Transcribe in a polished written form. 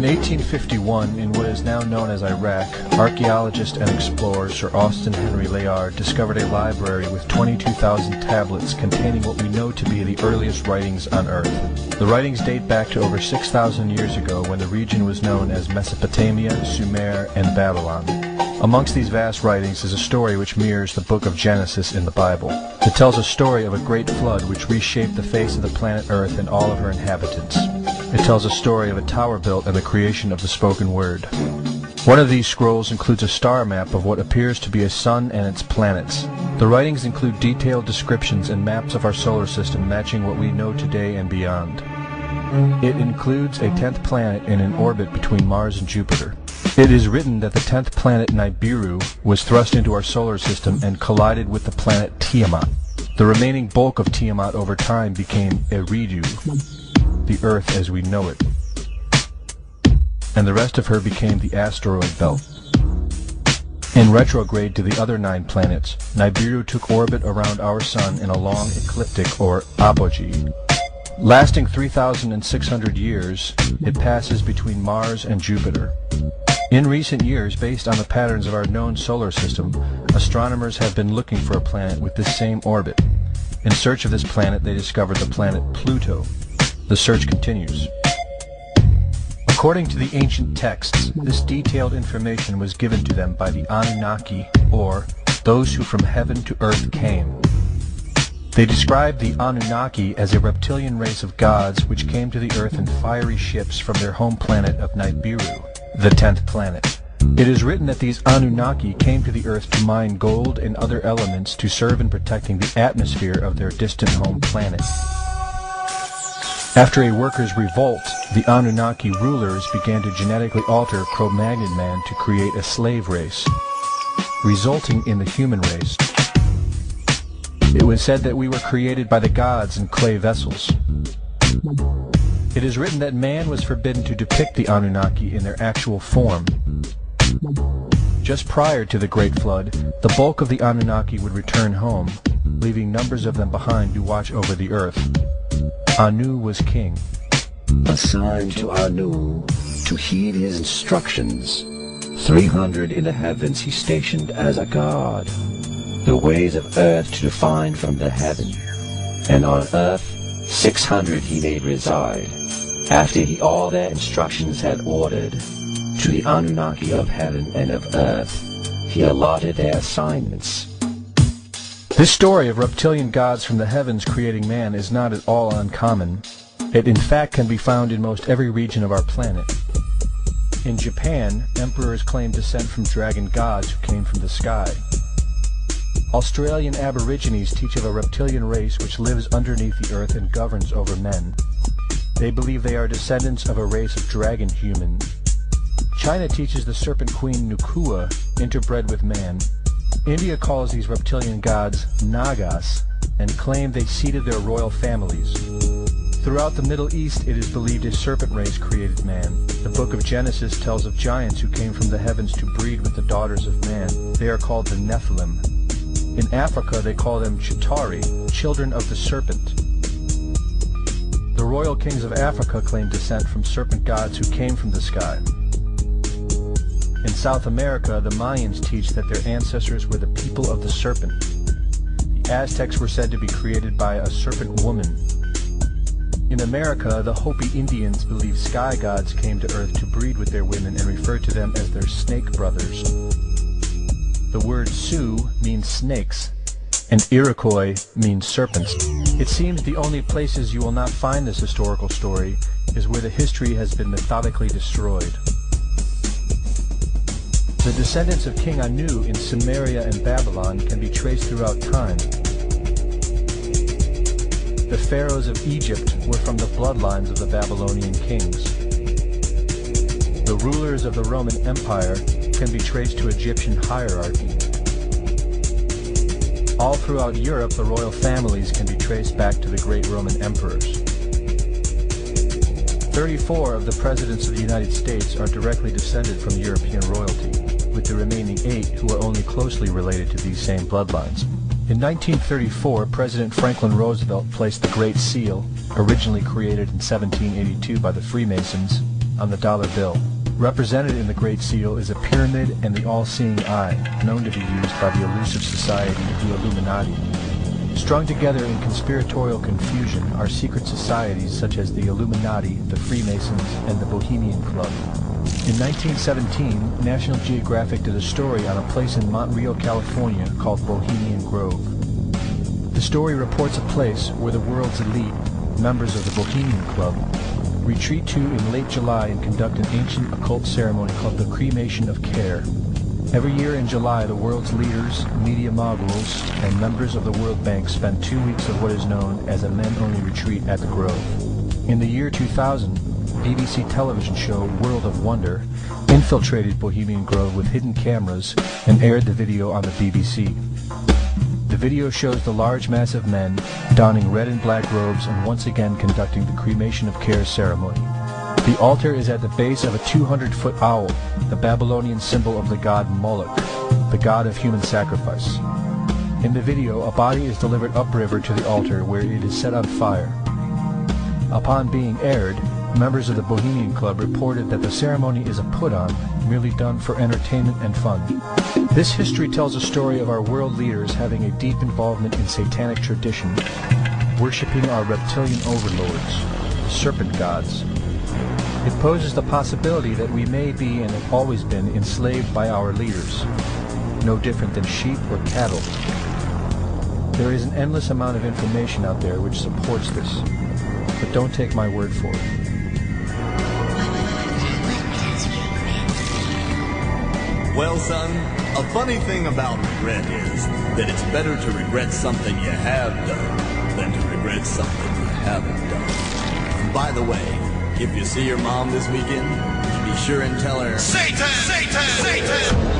1851, in what is now known as Iraq, archaeologist and explorer Sir Austin Henry Layard discovered a library with 22,000 tablets containing what we know to be the earliest writings on Earth. The writings date back to over 6,000 years ago when the region was known as Mesopotamia, Sumer, and Babylon. Amongst these vast writings is a story which mirrors the book of Genesis in the Bible. It tells a story of a great flood which reshaped the face of the planet Earth and all of her inhabitants. It tells a story of a tower built and the creation of the spoken word. One of these scrolls includes a star map of what appears to be a sun and its planets. The writings include detailed descriptions and maps of our solar system matching what we know today and beyond. It includes a 10th planet in an orbit between Mars and Jupiter. It is written that the 10th planet Nibiru was thrust into our solar system and collided with the planet Tiamat. The remaining bulk of Tiamat over time became Eridu, the Earth as we know it, and the rest of her became the asteroid belt. In retrograde to the other 9 planets, Nibiru took orbit around our Sun in a long ecliptic or apogee. Lasting 3,600 years, it passes between Mars and Jupiter. In recent years, based on the patterns of our known solar system, astronomers have been looking for a planet with this same orbit. In search of this planet, they discovered the planet Pluto. The search continues. According to the ancient texts, this detailed information was given to them by the Anunnaki, or those who from heaven to earth came. They described the Anunnaki as a reptilian race of gods which came to the earth in fiery ships from their home planet of Nibiru, the 10th planet. It is written that these Anunnaki came to the earth to mine gold and other elements to serve in protecting the atmosphere of their distant home planet. After a workers' revolt, the Anunnaki rulers began to genetically alter Cro-Magnon man to create a slave race, resulting in the human race. It was said that we were created by the gods in clay vessels. It is written that man was forbidden to depict the Anunnaki in their actual form. Just prior to the Great Flood, the bulk of the Anunnaki would return home, leaving numbers of them behind to watch over the earth. Anu was king. Assigned to Anu to heed his instructions. 300 in the heavens he stationed as a god. The ways of earth to define from the heaven. And on earth 600 he made reside. After he all their instructions had ordered, to the Anunnaki of heaven and of earth, he allotted their assignments. This story of reptilian gods from the heavens creating man is not at all uncommon. It in fact can be found in most every region of our planet. In Japan, emperors claim descent from dragon gods who came from the sky. Australian Aborigines teach of a reptilian race which lives underneath the earth and governs over men. They believe they are descendants of a race of dragon humans. China teaches the serpent queen Nukua interbred with man. India calls these reptilian gods Nagas and claim they seeded their royal families. Throughout the Middle East, it is believed a serpent race created man. The book of Genesis tells of giants who came from the heavens to breed with the daughters of man. They are called the Nephilim. In Africa, they call them Chitauri, children of the serpent. The royal kings of Africa claim descent from serpent gods who came from the sky. In South America, the Mayans teach that their ancestors were the people of the serpent. The Aztecs were said to be created by a serpent woman. In America, the Hopi Indians believe sky gods came to earth to breed with their women and refer to them as their snake brothers. The word Sioux means snakes, and Iroquois means serpents. It seems the only places you will not find this historical story is where the history has been methodically destroyed. The descendants of King Anu in Sumeria and Babylon can be traced throughout time. The pharaohs of Egypt were from the bloodlines of the Babylonian kings. The rulers of the Roman Empire can be traced to Egyptian hierarchy. All throughout Europe, the royal families can be traced back to the great Roman emperors. 34 of the presidents of the United States are directly descended from European royalty, with the remaining 8 who are only closely related to these same bloodlines. In 1934, President Franklin Roosevelt placed the Great Seal, originally created in 1782 by the Freemasons, on the dollar bill. Represented in the Great Seal is a pyramid and the all-seeing eye, known to be used by the elusive society, the Illuminati. Strung together in conspiratorial confusion are secret societies such as the Illuminati, the Freemasons, and the Bohemian Club. In 1917, National Geographic did a story on a place in Montreal, California called Bohemian Grove. The story reports a place where the world's elite, members of the Bohemian Club, retreat to in late July and conduct an ancient occult ceremony called the Cremation of Care. Every year in July, the world's leaders, media moguls, and members of the World Bank spend 2 weeks of what is known as a men-only retreat at the Grove. In the year 2000, BBC television show World of Wonder infiltrated Bohemian Grove with hidden cameras and aired the video on the BBC. The video shows the large mass of men donning red and black robes and once again conducting the Cremation of Care ceremony. The altar is at the base of a 200-foot owl, the Babylonian symbol of the god Moloch, the god of human sacrifice. In the video, a body is delivered upriver to the altar where it is set on fire. Upon being aired, members of the Bohemian Club reported that the ceremony is a put-on, merely done for entertainment and fun. This history tells a story of our world leaders having a deep involvement in satanic tradition, worshipping our reptilian overlords, the serpent gods. It poses the possibility that we may be and have always been enslaved by our leaders, no different than sheep or cattle. There is an endless amount of information out there which supports this, but don't take my word for it. Well, son, a funny thing about regret is that it's better to regret something you have done than to regret something you haven't done. And by the way, if you see your mom this weekend, be sure and tell her, Satan! Satan! Satan!